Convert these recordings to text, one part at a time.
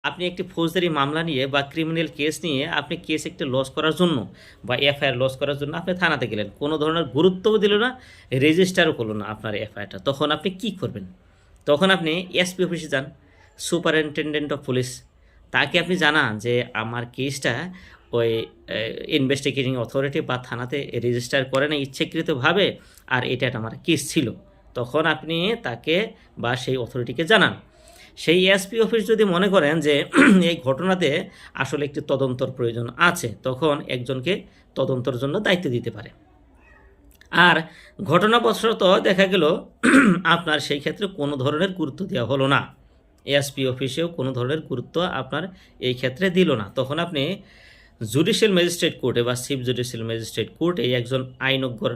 আপনি একটি ফৌজদারি মামলা নিয়ে বা ক্রিমিনাল কেস নিয়ে আপনি কেস একটা লস করার জন্য বা এফআইআর লস করার জন্য আপনি থানাতে গেলেন। কোনো ধরনের গুরুত্বও দিল না, রেজিস্টারও করল না আপনার এফআইআরটা। তখন আপনি কি করবেন? তখন আপনি এসপি অফিসে যান, সুপারিনটেনডেন্ট অফ পুলিশ। তাকে আপনি জানান যে আমার কেসটা ওই ইনভেস্টিগেটিং অথরিটি বা থানাতে রেজিস্টার করে না ইচ্ছাকৃতভাবে, আর এটা আমার কেস ছিল। তখন আপনি তাকে বা সেই অথরিটিকে জানান। সেই এসপি অফিস যদি মনে করেন যে এই ঘটনাতে আসলে একটি তদন্তর প্রয়োজন আছে, তখন একজনকে তদন্তর জন্য দায়িত্ব দিতে পারে। আর ঘটনাবশত দেখা গেল আপনার সেই ক্ষেত্রে কোনো ধরনের গুরুত্ব দেওয়া হলো না, এসপি অফিসেও কোনো ধরনের গুরুত্ব আপনার এই ক্ষেত্রে দিল না, তখন আপনি জুডিশিয়াল ম্যাজিস্ট্রেট কোর্টে বা চিফ জুডিশিয়াল ম্যাজিস্ট্রেট কোর্টে একজন আইনজ্ঞর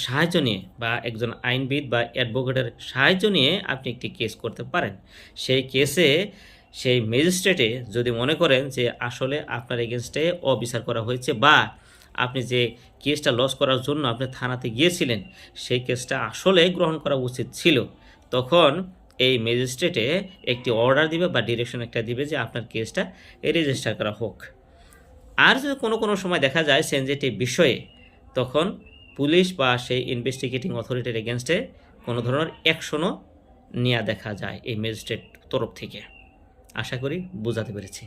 সাহায্য নিয়ে বা একজন আইনবিদ বা অ্যাডভোকেটের সাহায্য নিয়ে আপনি একটি কেস করতে পারেন। সেই কেসে সেই ম্যাজিস্ট্রেটে যদি মনে করেন যে আসলে আপনার এগেনস্টে অবিচার করা হয়েছে বা আপনি যে কেসটা লস করার জন্য আপনি থানাতে গিয়েছিলেন সেই কেসটা আসলে গ্রহণ করা উচিত ছিল, তখন এই ম্যাজিস্ট্রেটে একটি অর্ডার দিবে বা ডিরেকশন একটা দিবে যে আপনার কেসটা রেজিস্টার করা হোক। আর যদি কোনো সময় দেখা যায় সেনজিটিভ বিষয়ে, তখন পুলিশ বা সেই ইনভেস্টিগেটিং অথরিটির এগেনস্টে কোনো ধরনের অ্যাকশনও নেওয়া দেখা যায় এই ম্যাজিস্ট্রেট তরফ থেকে। আশা করি বোঝাতে পেরেছি।